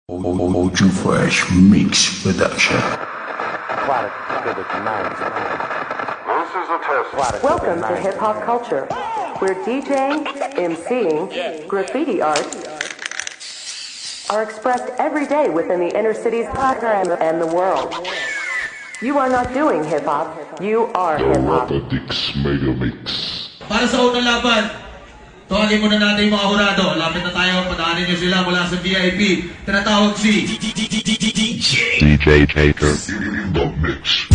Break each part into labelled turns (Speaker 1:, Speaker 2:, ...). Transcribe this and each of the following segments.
Speaker 1: Mojo Fresh Mix Production.
Speaker 2: Welcome to Hip Hop Culture, where DJing, MCing, graffiti art are expressed every day within the inner cities and the world. You are not doing hip hop, you are hip hop.
Speaker 1: Dix Mega Mix.
Speaker 3: Para sa unang laban, tawagin muna natin yung mga hurado. Lapit na tayo, padaanin nyo sila mula sa VIP. Tinatawag si
Speaker 1: DJ Taker in the mix.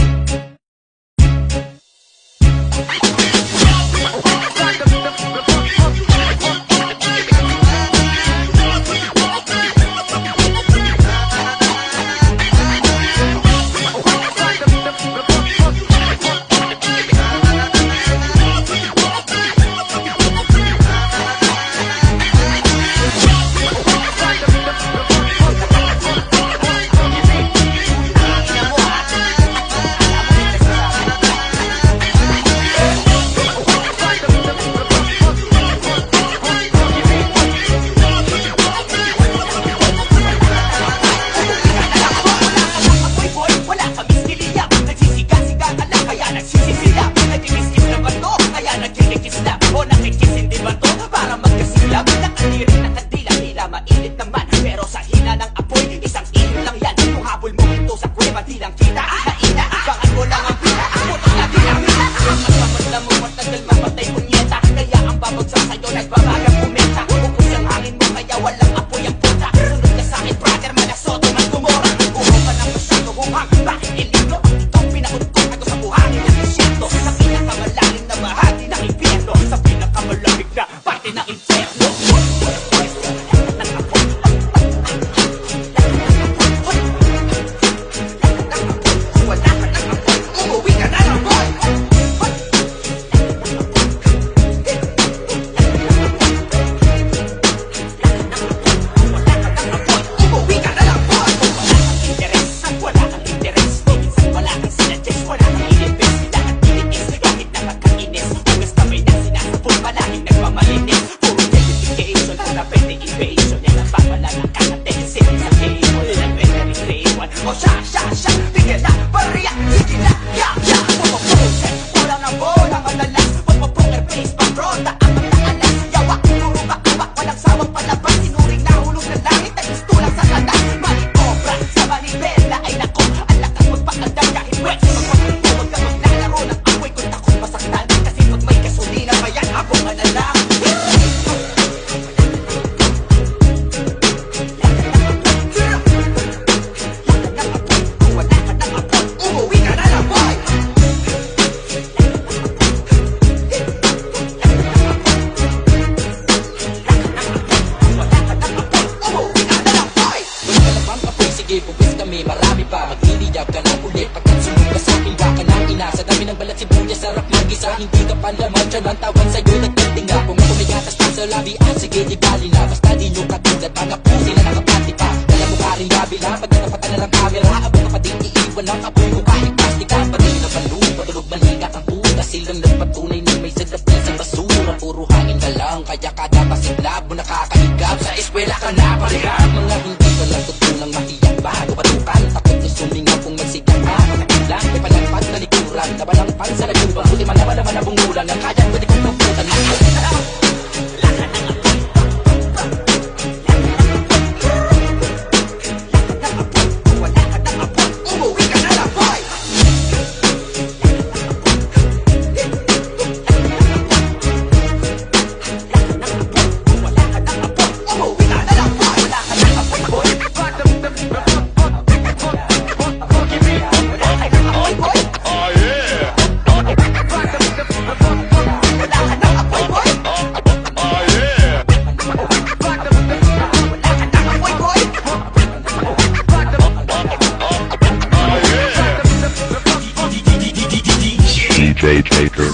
Speaker 1: DJ Taker.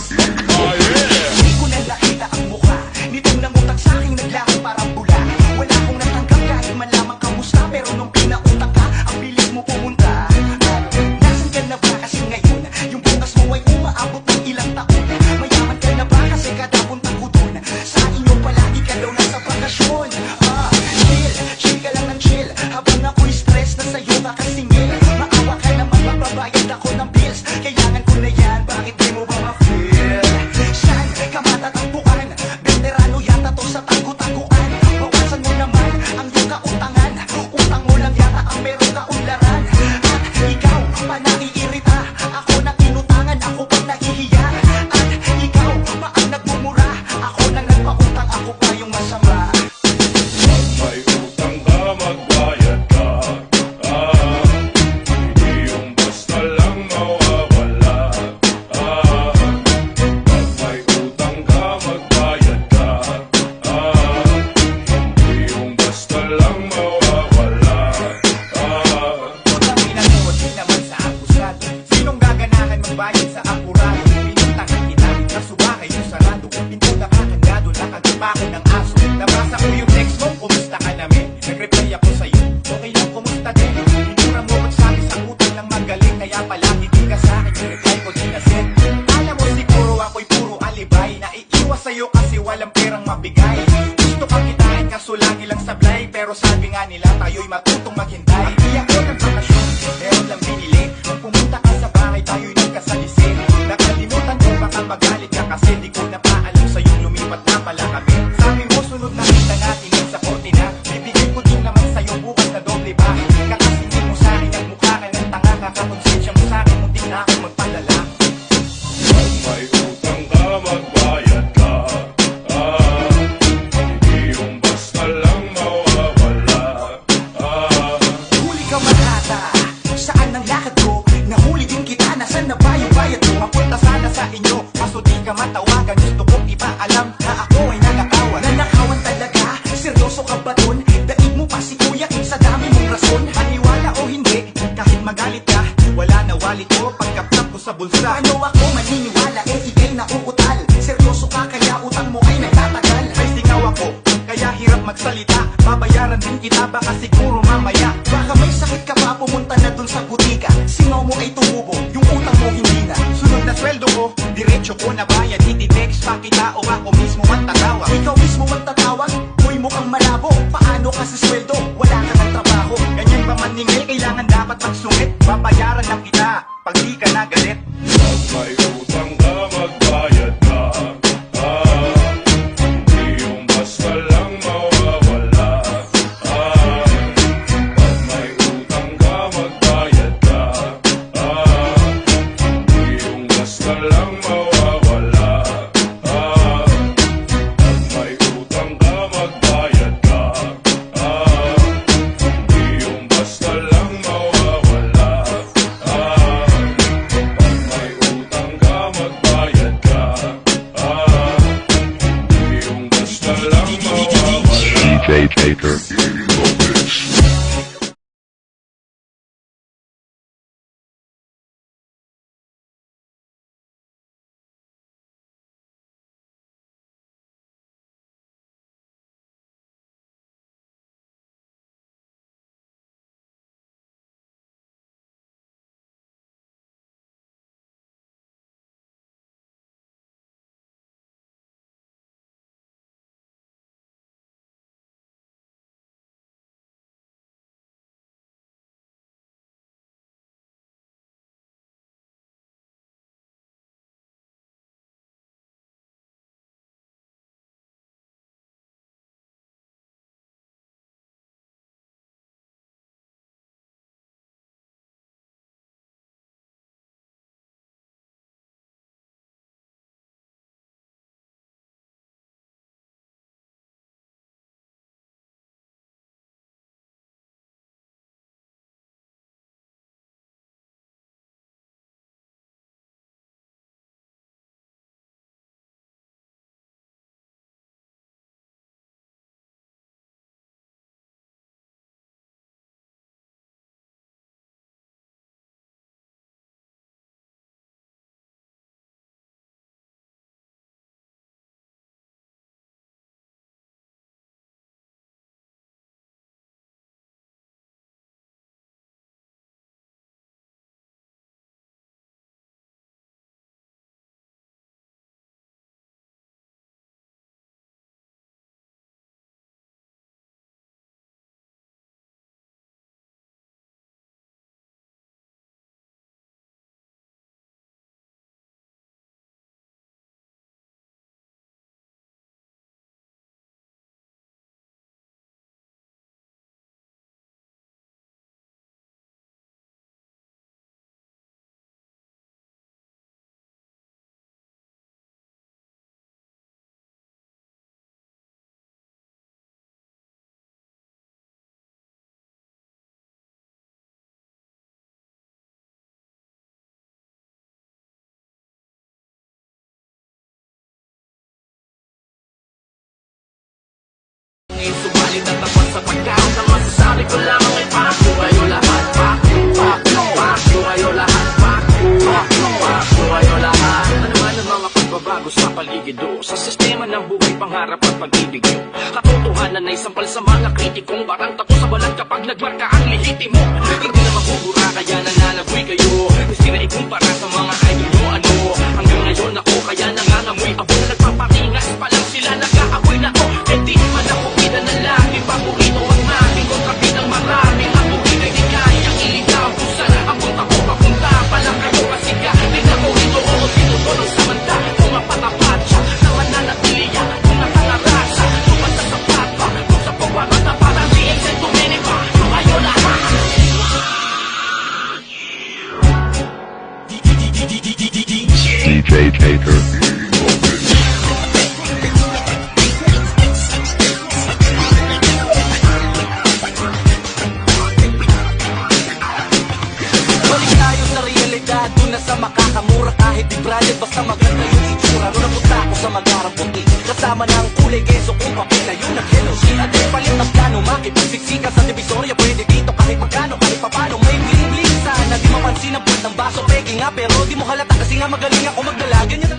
Speaker 4: Hindi ko na nakita ang mukha nitong nangutang sa aking naglakad parang bula. Wala akong natanggap kahit man lamang kamusta. Pero nung pinautang ka, ang bilis mo pumunta. Nasaan ka na ba kasi ngayon? Yung bukas mo ay umaabot ng ilang taon. Mayaman ka na ba kasi kada punta ko dun? Sa inyo palagi ka daw nasa bakasyon. Chill ka lang ng chill habang tayo'y matutong maghintay. Di ako nagbakasyon, meron lang binili. Nung pumunta ka sa bahay, tayo'y nagkasalisin. Nakalimutan ko, baka magalit ka kasi di ko napaalam sa'yong lumipat na pala kami. Sabi mo, sunod na kita natin yan sa kortina. Bibigay ko din naman sa'yo bukas na doble ba? Kakasingin mo sa'kin ang mukha ka ng tanga. Kakakonsensya mo sa'kin, muntik na akong magpadala.
Speaker 5: Pag may utang ka, magbayad ka. Hindi yung basta lang mawawala.
Speaker 4: Huli ka matata, saan ang lakad ko? Nahuli din kita, nasan na ba yung bayad mo? Mapunta sana sa inyo, kaso di ka matawagan. Gusto kong ipaalam na ako ay nanakawan. Nanakawan talaga, seryoso ka ba dun? Daig mo pa si kuya, sa dami mong rason. Maniwala o hindi, kahit magalit ka, wala na wallet ko, pagkaptap ko sa bulsa. Ano ako maniniwala, ikay na uutal. Seryoso ka, kaya utang mo ay nagtatagal. Ay singaw ako, kaya hirap magsalita. Babayaran din kita, baka siguro mamaya. Baka may sakit ka pa, pumunta na dun sa butika. Singaw mo ay tumubo, yung utang mo hindi na. Sunod na sweldo ko, diretso ko na bayad. Iti-text pa kita o ako mismo ang tatawag. Ikaw mismo ang tatawag, huy mo kang malabo. Paano ka sa sweldo, wala ka ng trabaho. Ganyan ba maningil, kailangan dapat magsungit. Babayaran lang kita, pag di ka nagalit.
Speaker 5: Pag may utang ka, magbayad ka. Hindi yung basta lang mawawala. Pag may utang ka, magbayad ka. Hindi yung basta lang mawawala. Pag may utang ka, magbayad ka. Hindi yung basta lang mawawala. Pag may utang ka, magbayad ka. Hindi yung basta lang mawawala.
Speaker 1: DJ Taker in the mix.
Speaker 6: Subalit at ako sa pagkain ang masasabi ko lang ay pakyo kayo lahat. Pakyo kayo lahat. Pakyo kayo lahat. Ano man ang mga pagbabago sa paligid o sa sistema ng buhay, pangarap at pag-ibig nyo. Katotohanan ay sampal sa mga kritikong parang tato sa balat kapag nagmarka ang lihiti mo. Hindi na mabubura kaya nananagoy kayo. Gusto na ikumpara sa mga idol nyo ano. Hanggang ngayon ako kaya nangangamoy abo na nagpapatingas pa lang sila nag-aaboy na ko. Hindi man ako kita na lagi paborito ang aking kontrabidang
Speaker 1: hater, voltage.
Speaker 4: Balik tayo sa realidad, doon na sa makakamura. Kahit di branded, basta maganda yung itsura. Nung napunta ako sa Magarang Puti, kasama ng kulay keso kung papel na yun ang hello. At ay palit ang plano, makipagsiksikan sa divisorya. Pwede dito kahit magkano, kahit papano. May bling-bling sana, di mapansin ang part ng baso. Peke nga, pero di mo halata kasi nga magaling ako magdala. Ganyan na.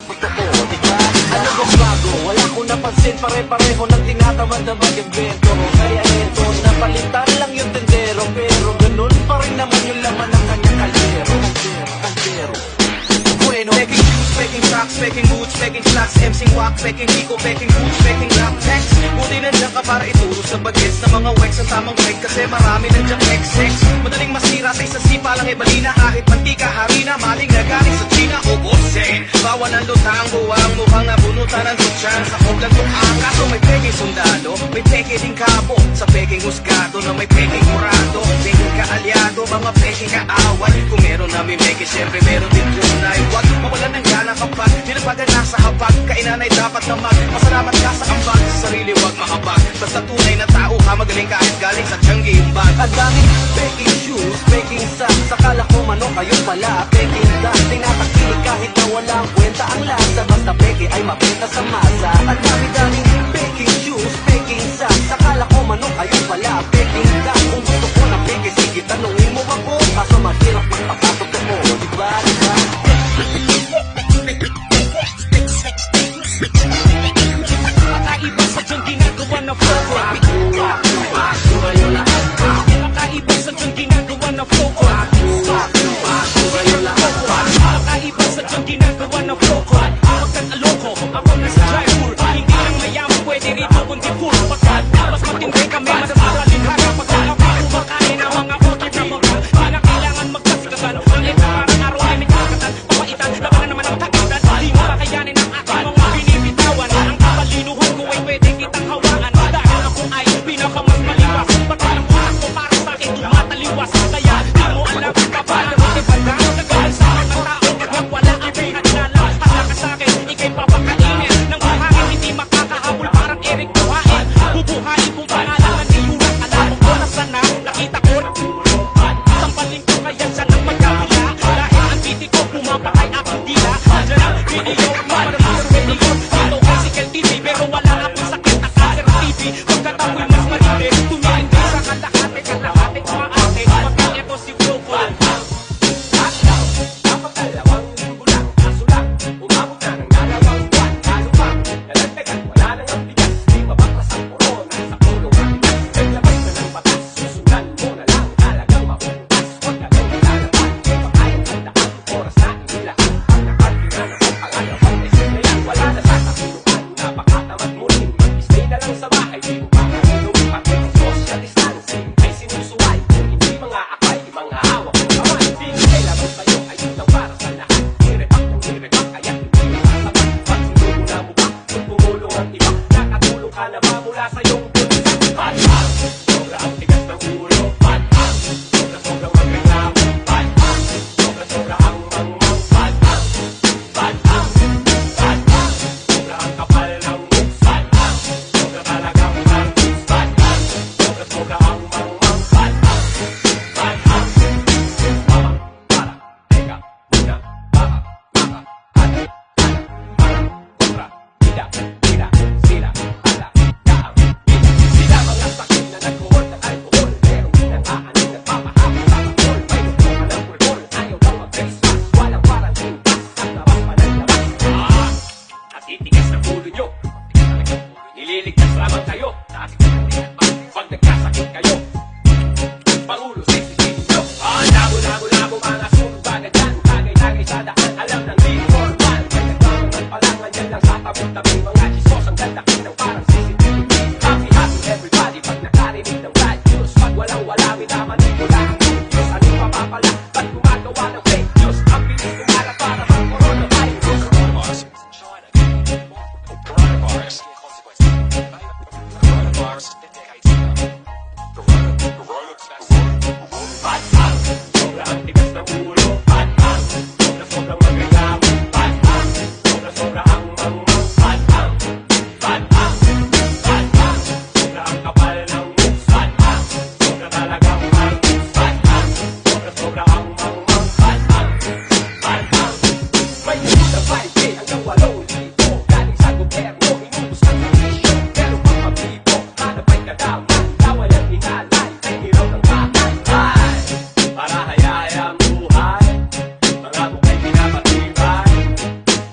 Speaker 4: Ano bang bago? Wala ko napansin, pare-pareho ng tinatamad na mag-invento. Kaya eto, napalitan lang yung tendero. Pero ganun pa rin naman yung laman ng kanyang kaldero. Bueno, peking shoes, peking socks, peking boots, peking slacks, MCing wax, peking hiko, peking boots, peking rap text. Buti nandiyan ka para ituro sa bagets na mga wax ang tamang peg. Kasi marami nandiyan XX. Madaling masira sa isang sipa lang balina. Kahit mantika, harina, maling na galing sa China o Bosen. Bawa ng lutang, buwang mukhang nabunutan ng tutsan. Sa koglang tuang, kaso may peking sundalo, may peking din kabo. Sa peking husgado na may peking murado. Peking kaalyado, mga peking kaaway. Kung meron na may meke, syempre meron din tunay. Huwag mawalan ng gana kapag nilapagan na sa hapag. Kainan ay dapat na pasalamat ka sa ambag. Sa sarili huwag makapag. Basta tunay na tao ka, magaling kahit galing sa tiyanggi yung bag. Ang daming peking shoes, peking socks. Akala ko manok, ayun pala, peking duck. Tinatakilig kahit na walang kwenta ang lasa. Basta peke ay mabenta sa masa. Ang dami-daming peking shoes, peking socks. Akala ko manok, ayun pala, peking duck. Kung gusto ko na peke, sige tanungin mo ako. Kaso mahirap magpapatotoo, diba, diba? Kakaiba sa diyang ginagawa na flow. Kakaiba sa diyang ginagawa na flow. Kakaiba sa diyang ginagawa na flow. Huwag kang aloko, ako na sa drive-thru.
Speaker 6: Sila, sila, sila, alak, kaang bida. Sila mga sakit na nag-uol ng alkohol, pero pinag-aanin at papahapon sa alkohol. May gusto ka ng pulbol, ayaw lang mag-face mask. Walang parang tintas, at labas pa ng labas. Natitigas na ulo nyo. Nililigtas lamang kayo. Pag nagkasakit kayo, pangulo sa isipin nyo. Labo, mga sunog bagay dyan. Tagay-tagay sa daan, alam ng di formal. Pag nagkaroon pa lang, nandyan lang sa tabi-tabi. Mga chismos ang gandaki ng parang CCTV. Happy, happy everybody pag nakarinig ng bad news. Pag walang-wala, minamanipula ang good news. Anong mapapala? Ba't gumagawa ng fake news? Ang bilis kumala para bang coronavirus. Patang, sobrang tigas ng ulo. Patang, sobrang magreklamo. Patang, sobra ang mangmang. Patang, sobra ang kapal ng moves. Patang, sobra talagang markus. Patang, sobra ang mangmang. Patang, may nilun ng 5K hanggang 8,000. Galing sa gobyerno, inubos ng servisyo. Pero pag mabibo, hanap ay kadaman. Dawal ang inalay, ay hiraw ng bakal. Para hayaya ang buhay, mga bukay pinapatibay,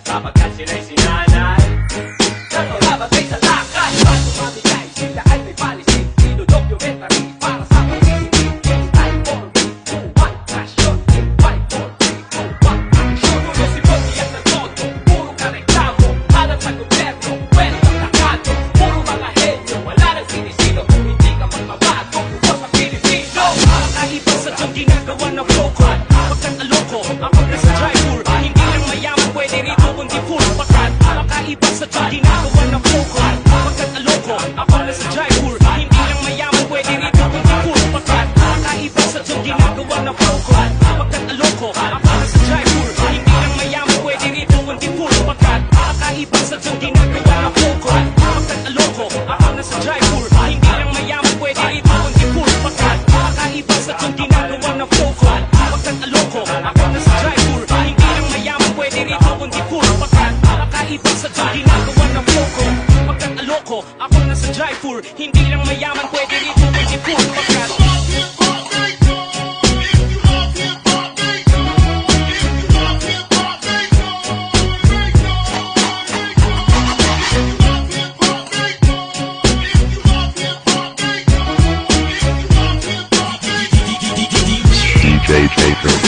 Speaker 6: sapagkat sila'y sinanay. Nagpapabagay sa lakay, ba't tumamigay? Sila ay may policy, ino-documentary para sa pag-isipin. In time for me, 2-1 action. In 5, 4, 3, 2, 1 action. Ulo si Bogi at nagtoto, puro ka reklamo. Hanap sa gobyerno, kwento lakado. Puro mga henyo, wala nang sinisino. Kung hindi ka magbabago, puso sa Pilipino. Kakaiba sa diyang ginagawa ng floko. Pagkat aloko, ako na sa driver. Hindi lang mayaman pwede rito kundi full pakat. Kakaiba sa diyang ginagawa ng floko. Pagkat aloko, ako na sa driver. Hindi lang mayaman pwede rito kundi full pakat. Kakaiba sa diyang ginagawa ng floko. Pagkat aloko, ako na sa driver. Hindi lang mayaman pwede rito kundi full pakat. Kakaiba sa diyang ginagawa ng floko. Pagkat aloko, ako na sa driver. Hindi lang mayaman pwede rito kundi full pakat. Kakaiba sa diyang ginagawa ng floko. Pagkat aloko, ako na sa driver. Hindi lang mayaman pwede rito kundi full pakat. Kakaiba sa diyang ginagawa ng floko. Pagkat aloko, ako na sa driver. Hindi lang mayaman pwede rito kundi full pakat.
Speaker 1: DJ Chaser.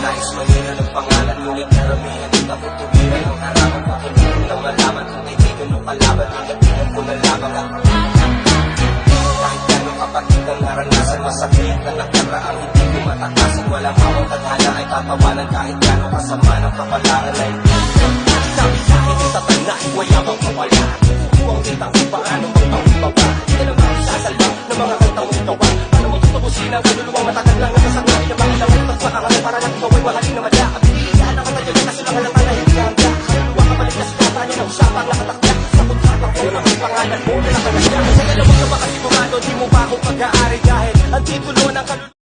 Speaker 4: Nais manira ng pangalan, ngunit karamihan ang kaputubiran. Ang harapan ko kinito na malaman kung kaibigan o kalaban. Nalapitan ko na lamang ang kahit gano'ng kapatid ang naranasan. Masakit na nakaraang hindi ko matakasan. Walang mawang tadhana ay tatawanan. Kahit gano'ng kasama ng kapalaran ay sabi sa akin yung tatanda, wayabang kapala. Kukuha ang kitang kung paano magtawid baba. Hindi na naman isasalba ng mga kantang gawa. Paano mo tutubusin ang kaluluwang matatag lang. Nasasangay na mga laman at makangalan para lang ikaw ay wahali na madya. At pilihan ang katayo niya kasi lang halata na hindi handa. Kaluluwa ka balik na sinata niya na usapang nakatakya. Sa kontratang ko na ang pangalan mo na nakalagya. Sa dalawang ka makasigurado, di mo ba ako pag-aari dahil ang titulo ng kaluluwa.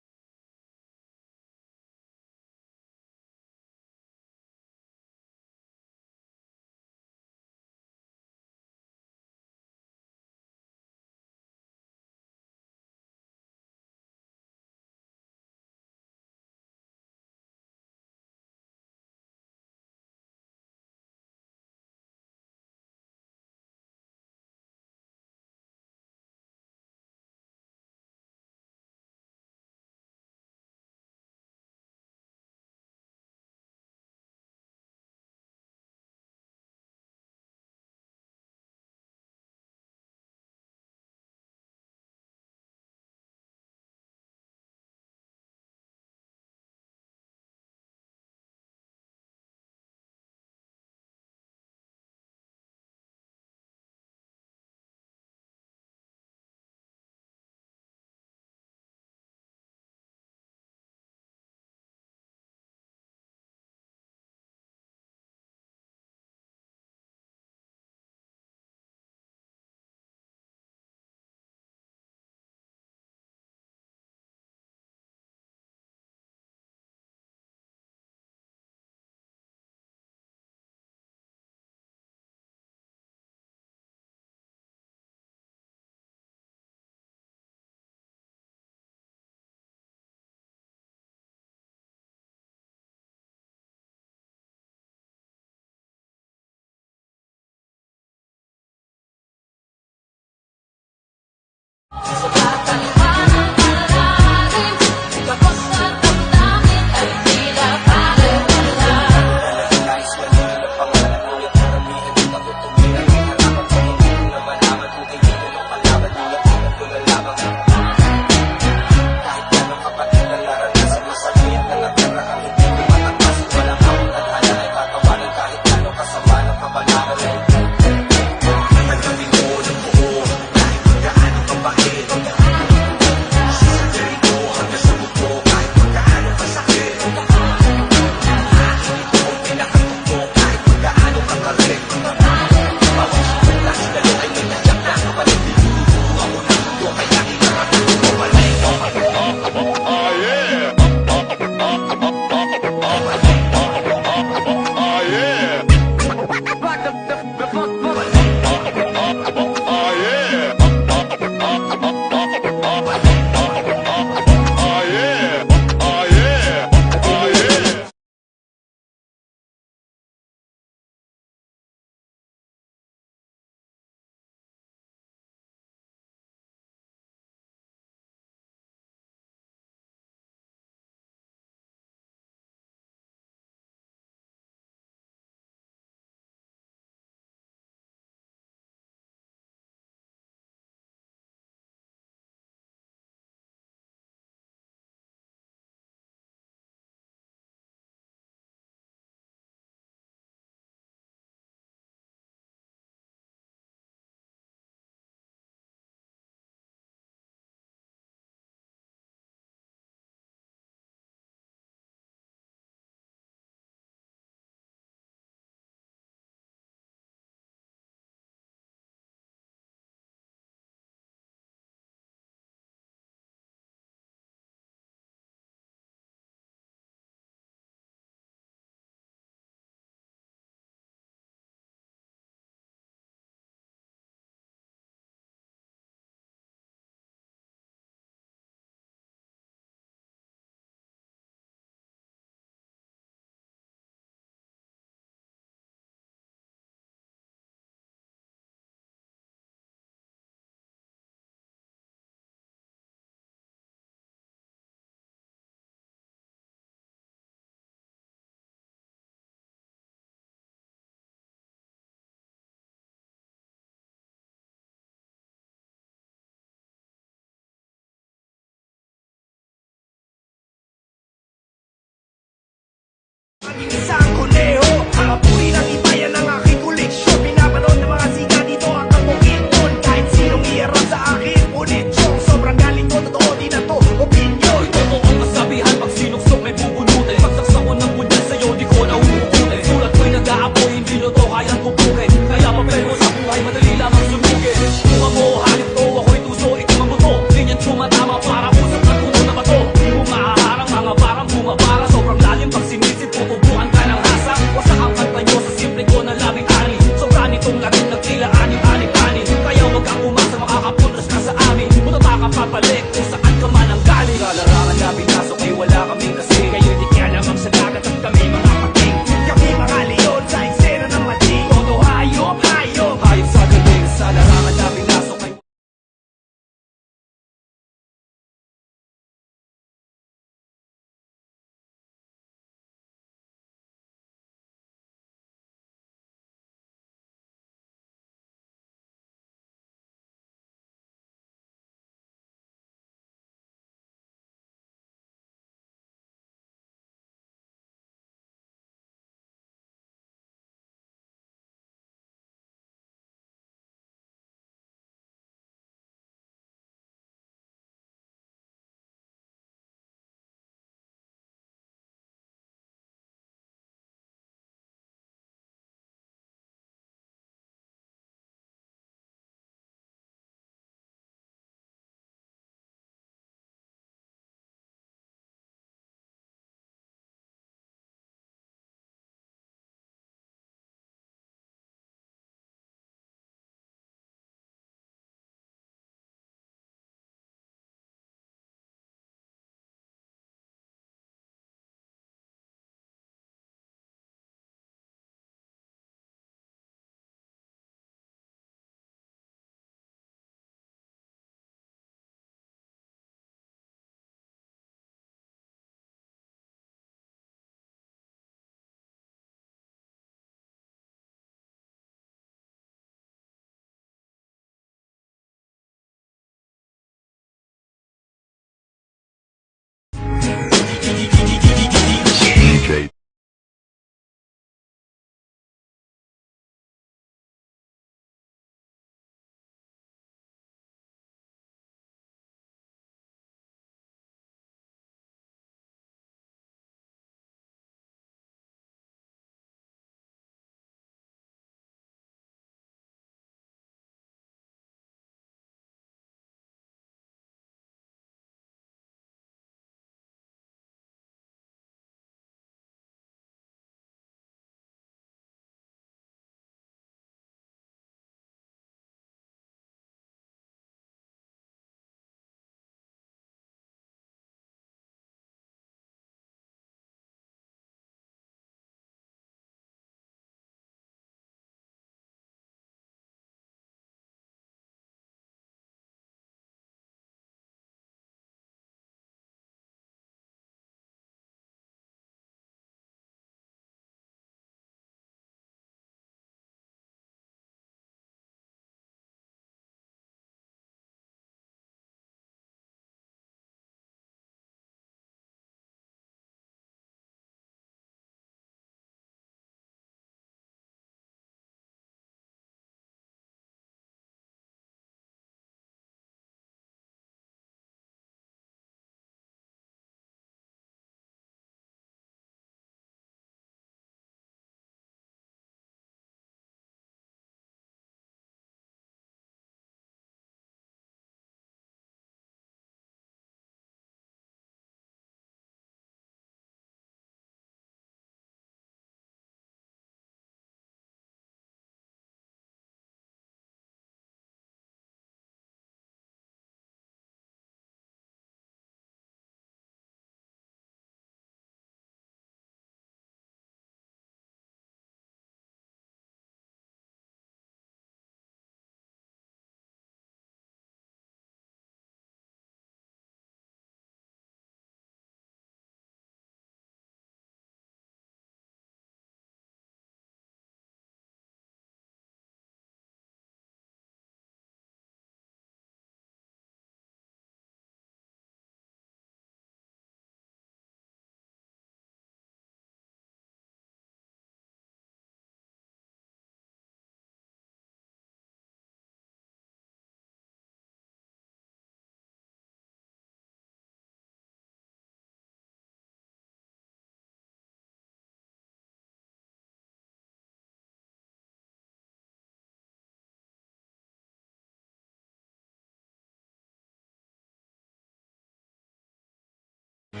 Speaker 7: Ito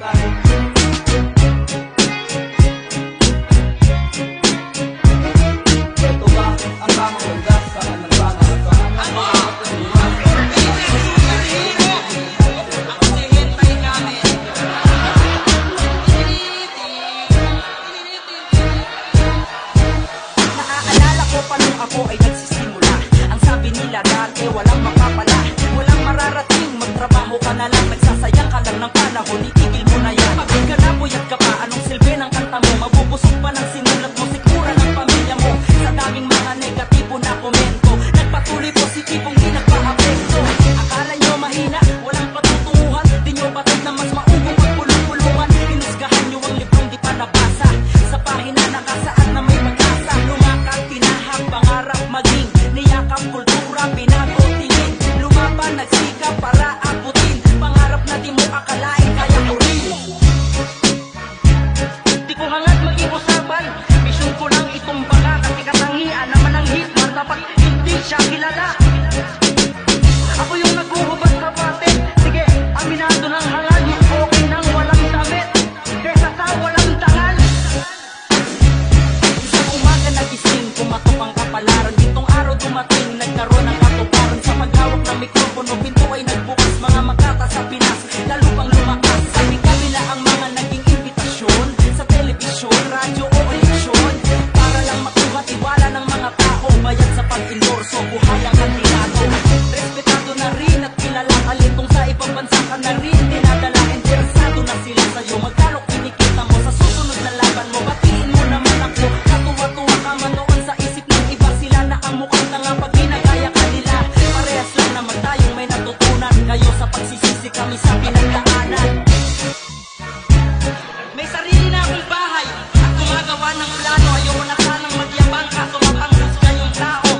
Speaker 7: ba ang tamang landas sa
Speaker 4: Naaalala ko pa nung ako ay nagsisimula. Ang sabi nila dati walang makapala, walang mararating, magtrabaho ka na lang, nagsasayang ka lang ng panahon, itigil mo na yan. Pagod ka na, buyat ka pa, anong silbi ng kanta mo? Mabubusog pa ng sinulat mo, sikura ng pamilya mo. Sa daming mga negatibo na komento, nagpatuloy positibong di nagpa-apekto. Akala nyo mahina, walang patutunguhan, di nyo batid na mas maubong pagpulong-pulungan. Pinusgahan nyo ang librong di pa nabasa, sa pahina nakasaan na may pag-asa. Lumakad, tinahak, pangarap maging niyakap, kultura, binago, tingin. Lumaban, nagsikap para abutin pangarap na di mo akalain kaya ko rin. Di ko hangad maging usapan, mission ko lang itong baka, kasi katangian naman ang hit, dapat hindi siya kilala. Ako yung naghuhubad sa patin, sige, aminado ng hangal, mas okay nang walang damit, kesa sa walang dangal. Isang umaga nagising, pumatok ang kapalaran, gintong araw dumating, nagkaroon ng katuparan. Sa paghawak ng mikropono, pinto ay nagbukas, mga makata sa Pinas, lalo pang lumakas. Sabi kabila ang mga naging imbitasyon, sa telebisyon, radyo o eleksyon, para lang makuha tiwala ng mga tao, bayad sa pag-endorso, buhay ang kandidato. Respetado na rin at kilala kalitong sa ibang bansa ka na rin dinadala, interesado na sila sa'yo, magkano kinikita mo sa susunod na laban mo. Batiin mo naman ako, katuwa-tuwa ka man noon sa isip ng iba, sila na ang mukhang tanga pag ginagaya ka nila. Parehas lang naman tayong may natutunan, kayo sa pagsisisi, kami sa pinagdaanan. May sarili na akong bahay at gumagawa ng plano, ayoko na sanang magyabang kaso mapanghus kayong tao.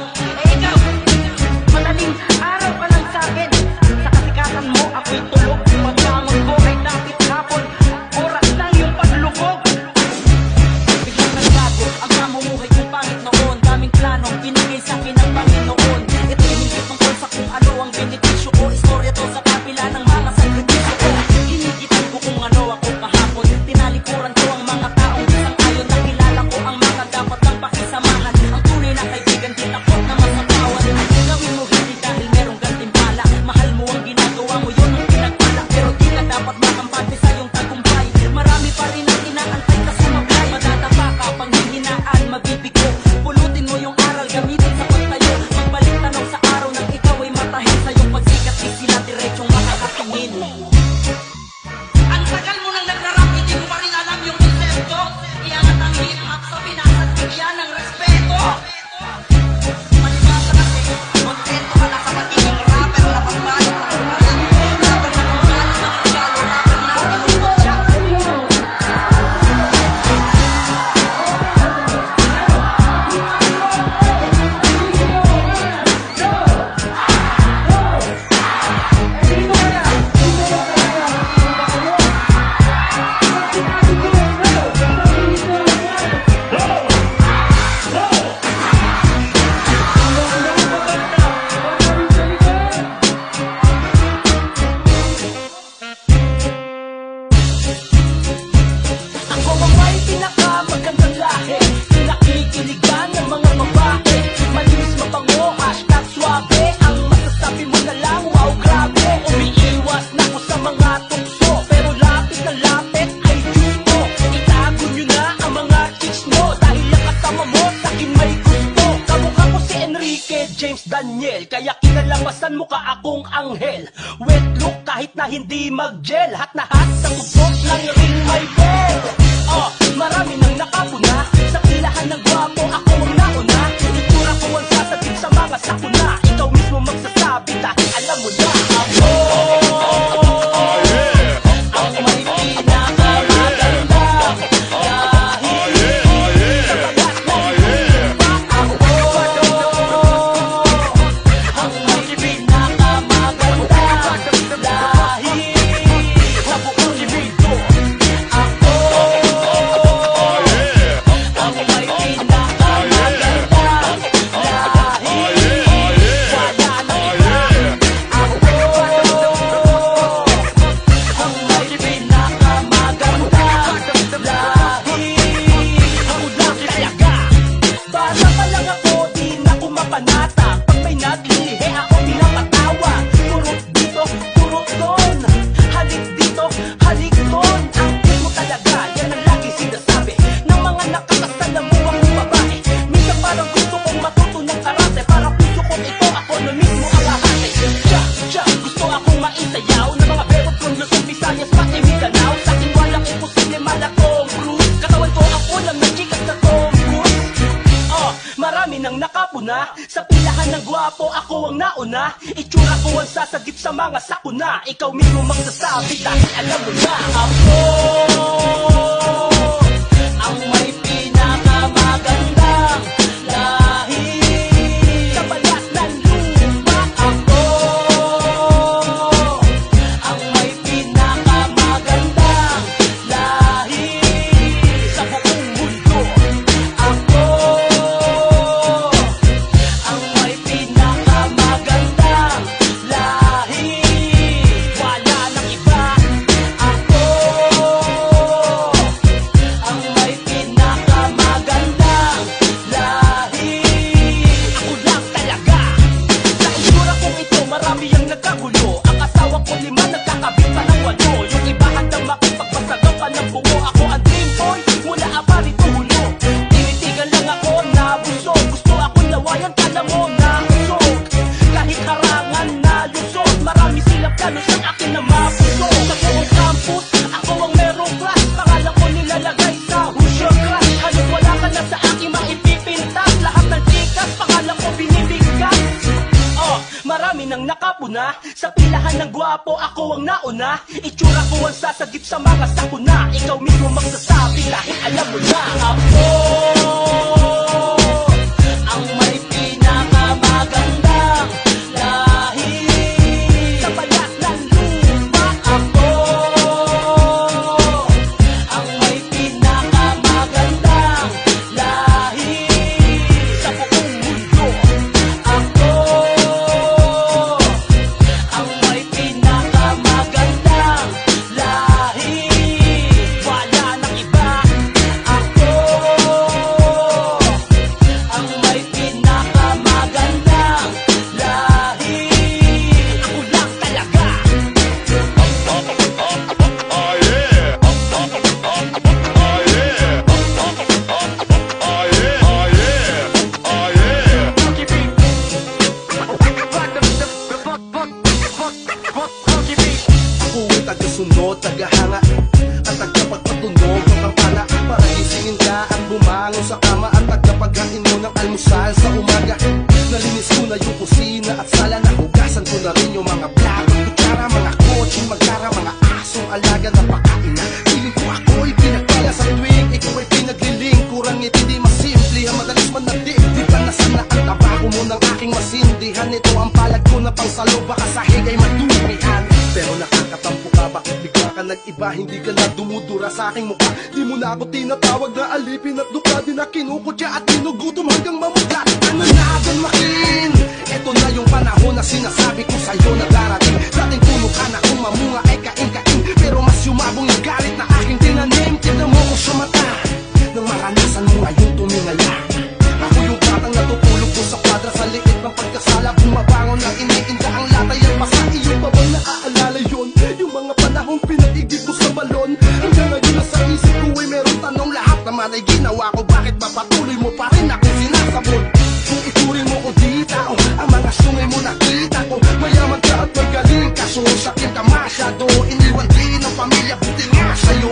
Speaker 4: Eh ikaw, madaling araw ka lang sa'kin, sa kasikatan mo ako'y tulog, pagbangon ko ay dapit hapon, oras lang yung paglubog. Biglang nagbago ang mamumuhay kong pangit noon, daming planong binigay sa'kin ng Panginoon. Ito'y hindi tungkol sa kung ano ang benepisyo ko, istorya to sa kapila ng mga sakripisyo ko. Hinigitan ko kung ano ako kahapon, tinalikuran ko ang mga taong isang ayon, nakilala ko ang mga dapat lang pakisamahan. Ang tunay na kaibigan di takot na masapawan. Gawin mo hindi dahil merong gantimpala, mahal mo ang ginagawa mo, yun ang pinagpala. Pero di ka dapat makampante sa iyong tagumpay, marami pa rin ang inaantay ka sumablay. Madadapa ka pang hihinaan, mabibigo, pulutin mo yung aral, gamitin sa pagtayo. Magbalik tanong sa araw nang ikaw ay matahin, sa iyong pagsikat di sila diretsong makakatingin. Ang tagal mo nang nagrarap, hindi mo pa rin alam yung konsepto. Iangat ang hip-hop sa Pinas at bigyan ng respeto. Malibasa kasi, kontento ka na sa pagiging rapper na pagbalot ng umalan. Rapper na pagbalot ng regalo, rapper na pinupot siya. Ako ang may pinakamagandang lahi, pinakikiligan ng mga babae, malinis mabango, hashtag swabe. Ang masasabi mo na lang, wow grabe. Umiiwas na ko sa mga tukso, pero lapit na lapit ay gusto. Itago nyo na ang mga chicks nyo, dahil ang kasama mo sa'kin may gusto. Kamukha ko si Enrique James Daniel, kaya kinalabasan mo ka akong anghel. Wet look kahit na hindi mag-gel, hat na hat sa tugtog ng ring may bell. Marami nang nakapuna, sa pilahan ng gwapo ako ang nauna. Itura ko ang sasabihin sa mga sakuna, ikaw mismo magsasabi dahil alam mo na ako ang may pinakamaganda. Dahil sa balat ng lupa ako ang may pinakamaganda. Dahil sa buong libid ako ang may pinakamaganda.
Speaker 6: na. Itsura ko ang sasagip sa mga sakuna. Ikaw mismo magsasabi dahil alam mo na. Ako ang may pinakamagandang lahi sa balat ng lupa. Ako ang may pinakamagandang lahi sa buong mundo. Ako ang may pinakamagandang lahi, wala nang iba. Ako ang may pinakamagandang lahi, ako lang talaga. Sa itsura kong ito, marami ang nagkagulo. Ang asawa ko 5, nagkakabit pa ng 8. Yung iba handang makipagbasagaw ka ng buo. Ako ang dream boy, mula aparito hulo. Tinitigan lang ako na busog. Gusto akong lawayan ka na mo na usog. Kahit harangan na lusog, marami silang plano sa akin na mapusog. Sa buong campus, ako ang merong class. Pangalan ko nilalagay sa Hoosier Class. Halos wala ka na sa aking maipipintas. Lahat ng chikas, pangalan ko binibigkas. Marami nang nakapuna. Sa pilahan ng gwapo, ako ang nauna. Itsura ko ang sasagip sa mga sakuna. Ikaw mismo magsasabi dahil alam mo na. Ako ang may pinakamagandang lahi sa balat ng lupa. Ako ang may pinakamagandang lahi sa buong mundo. Ako ang may pinakamagandang lahi, wala nang iba. Ako ang may pinakamagandang lahi, ako lang talaga.
Speaker 5: Oh yeah. Oh yeah. Oh yeah. Oh yeah. Oh yeah.
Speaker 8: Ako ay tagasunod, tagahanga at tagapagpatunog ng kampana para gisingin ka at bumangon sa kama at tagapaghain mo ng almusal sa umaga. Nalinis ko na yung kusina at sala, nahugasan ko na rin yung mga plato, kutsara, mga kotse, magkara, mga asong alaga na pakain na. Piling ko ako'y pinagkala sa tuwing ikaw ay pinagliling. Kurang hindi masimple, ang madalis manatip. Di ba nasan na ang tabako mo ng aking masindihan? Ito ang palag ko na pangsalo, baka sahig ay madumihan. Pero nakakatampo ka, bakit bigla ka nag-iba? Hindi ka na dumudura sa aking mukha. Di mo na ako tinatawag na alipin at duka. Di na kinukutya at tinugutom hanggang mamutla. Ano na doon makin? Ito na yung panahon na sinasabi ko sa'yo na darating. Dating puno ka na kung mamunga ay kain-kain. Pero mas yumabong yung galit na aking tinanim. Tignan mo ko sa mata nang maranasan mo ngayon tumingala. Ako yung batang natutulog ko sa kwadra sa liit ng pagkasala. Bumabangon na iniinda ang latay at pasa. Iyo pa bang naaalala yun? Yung mga panahong pinaigib mo sa balon. Hanggang ngayon na sa isip ko ay meron tanong. Lahat naman ay ginawa ko, bakit ba patuloy mo pa rin akong sinasabon? Kung ituring mo ko di tao, ang mga sungay mo nakita ko. Mayaman ka at magaling, kaso sakit ka masyado. Iniwan din ang pamilya, buti nga sa'yo.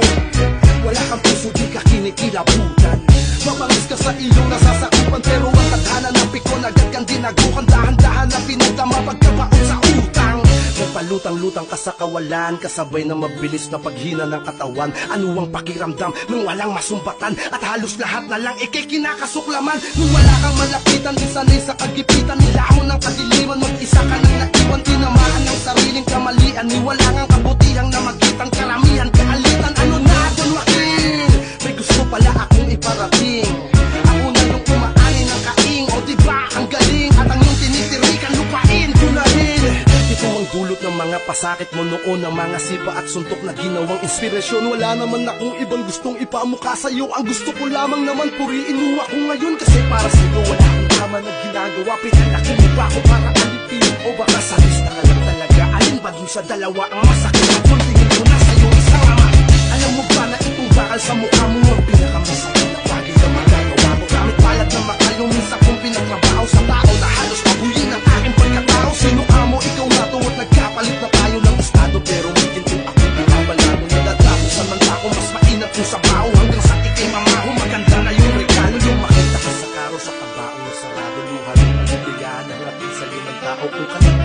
Speaker 8: Wala kang puso, di ka kinikilabutan. Mabangis ka sa iyong nasasakupan, pero ang tadhana ng pikon agad kang dinagukan. Dahan-dahan na pinagdama pagkabaon sa utang. Nagpalutang-lutang ka sa kawalan, kasabay na mabilis na paghina ng katawan. Ano ang pakiramdam nung walang masumbatan at halos lahat na lang ikay kinakasuklaman? Nung wala kang malapitan, di sanay sa kagipitan. Nilamon ng kadiliman, mag-isa ka nang naiwan. Tinamaan ng sariling kamalian, niwala ngang kabutihang na magkitang karamihan. Kaalitan, ano na doon makin? May gusto pala akong iparating. Ako na yung kumaani ng kaing. O diba ang galing at ang yung tinitirikan lupain ko na rin. Ito ang dulot ng mga pasakit mo noon, ng mga sipa at suntok na ginawang inspirasyon. Wala naman akong ibang gustong ipamukha sa'yo. Ang gusto ko lamang naman puriin mo ako ngayon. Kasi para sa'yo wala akong tama na ginagawa. Pinalaki mo ba ako para alipin? O baka sa lista ka lang talaga? Alin ba dun sa dalawa ang masakit? At kung tingin ko na sa'yo isang ama. Alam mo ba na itong bakal sa mukha mo ang pinakamasakit na bagay na magagawa mo? Gamit palad na makalong minsan kong pinagtrabaho sa tao na halos mabuyin ang aking pagkatao. Sino ka mo? Ikaw na to at nagkapalit na tayo ng estado. Pero magkintin ako pinabalago. Nadadapusan man ako, mas mainat kung sa bao. Hanggang sa ikay mamaho, maganda na yung regalo. Yung makita ka sa karo sa kabao na sarado. Luha rin ang bigyan ng lapisan ng tao. Kung kanina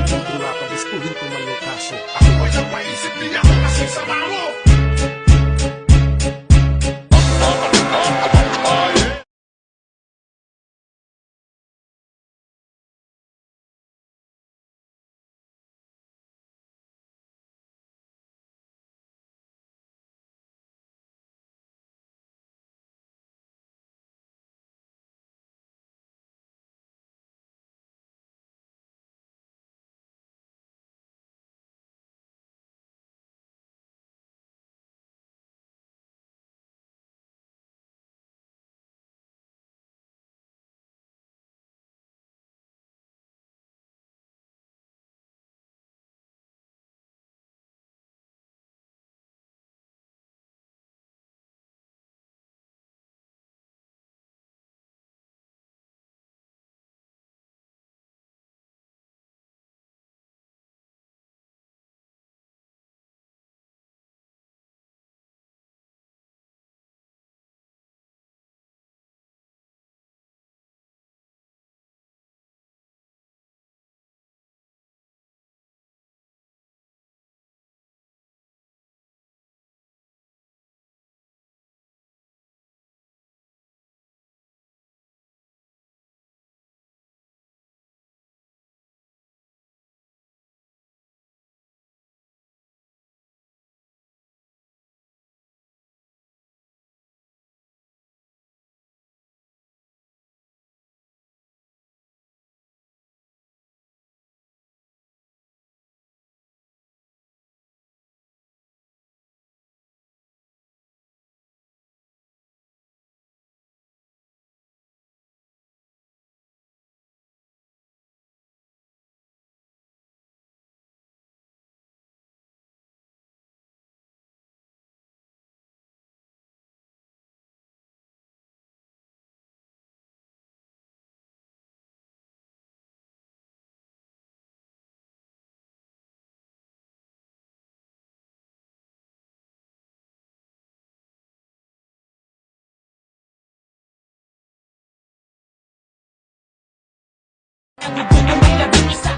Speaker 4: nagugutom may labing isa.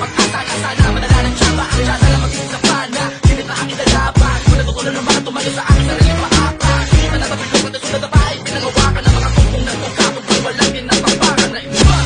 Speaker 6: pag-asa na sana madala ng tsaba ang tsada na mag-isip sa pana. Pilit na aking lalaban, kung natutunan naman at tumayo sa aking sarili paapa. Kita na tapilong at nasunod na bahay, pinangawakan ng mga tungkong nagtungkapag kung walang ginatapakan na iba.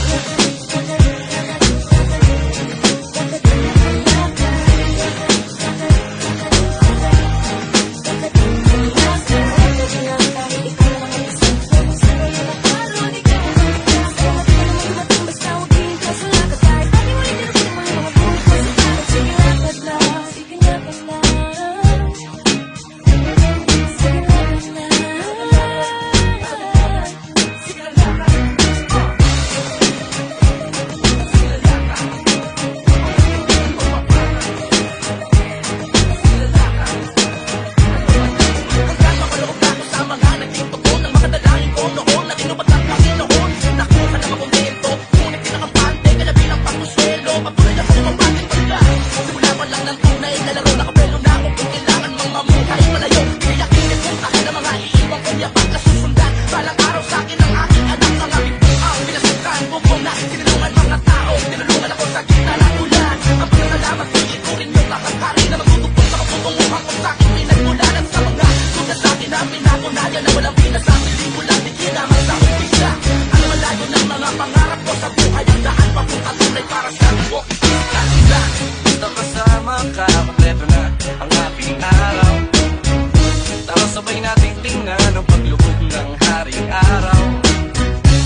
Speaker 6: Sabay nating tingnan ang paglubog ng haring araw.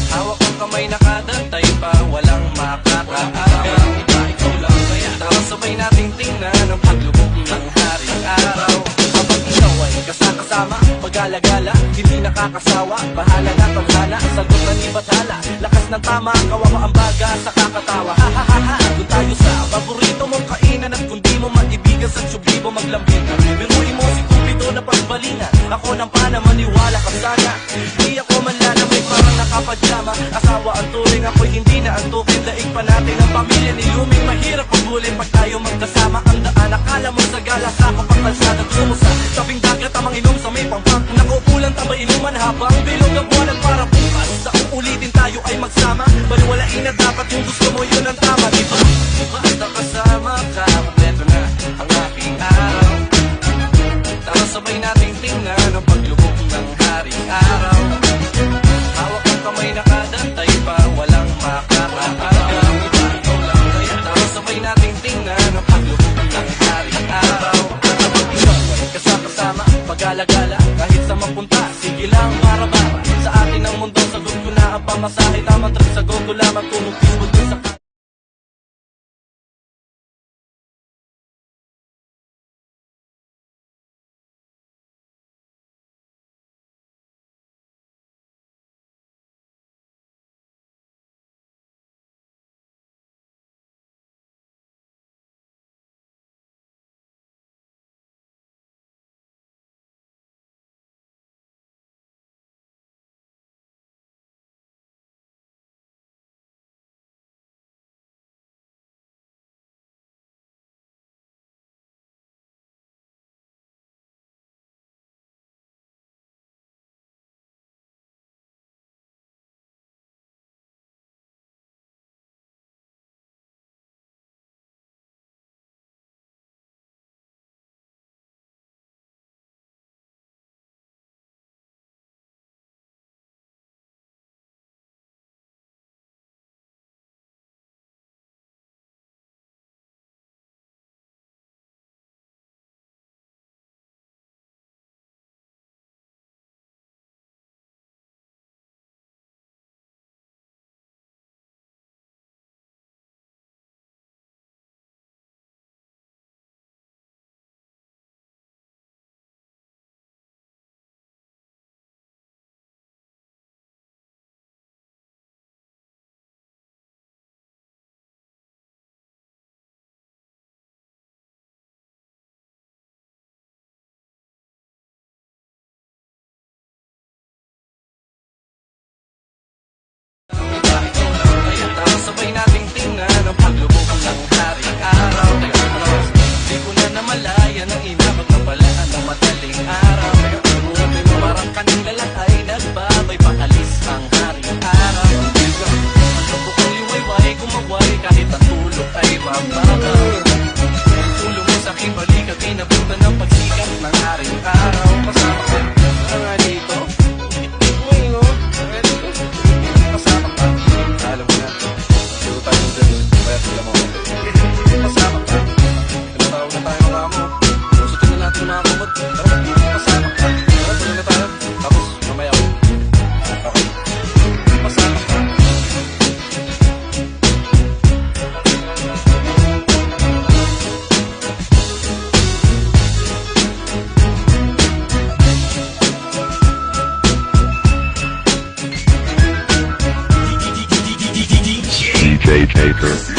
Speaker 6: Hawak ang kamay nakadantay pa, walang makakaagaw. Ikaw lang kaya tara sabay nating tingnan ang paglubog ng haring araw. Kapag ikaw ay kasakasama, mag-alagala, hindi nakakasawa, bahala na tadhana, sagot na ni Bathala. Lakas ng tama, kawawa ang baga sa kakatawa. Ha ha ha ha, doon tayo sa paborito mong kainan. At kung di mo maibigan sa tsublibo maglambingan, biruin mo si Cupido na pagbalingan. Ako nang pana, maniwala ka sana. Di ako manlala, may parang nakapadyama. Asawa ang turing, ako'y hindi na ang tukin. Daig pa natin ang pamilya ni Luming. Mahirap pagbulin pag tayo magkasama. Ang daan, akala mo sa gala sa kapag kalsada. Gusto mo sa tabing dagat, amang inom sa may pampang. Nakaupulan tambay inuman habang bilog ang buwan at para bukas. Sa uulitin tayo ay magsama. Baliwalain na dapat yung gusto mo, yun ang tama, diba? Basta kasama ka, kompleto na ang aking araw. Tara sabay nating tingnan ang paglubog ng haring araw. Hawak ang kamay nakadantay pa, walang makakaagaw. Ikaw lang kaya tara sabay nating tingnan ang paglubog ng haring araw. Kapag ikaw ay kasama, pag-alagala, kahit sa mapunta, sige lang para-bara. Sa atin ang mundo, sagot ko na ang pamasahe. Tamang trip sa gogo lamang, tumugis mo dun sa Ulo mo sa aking balikat, inabutan ng pagsikat ng aring araw. Kasama ka nga dito. Uy, no? Kasama ka. Alam mo na. Siguro tayo dyan. Kaya sila mo. Kasama ka. Tinatawag na tayo ng kamo. Susutin na natin yung mga kumot. Tara, kasama ka. Tara, tuloy na tayo. Tapos, mamaya ako. Okay. Kasama ka.
Speaker 1: DJ Taker.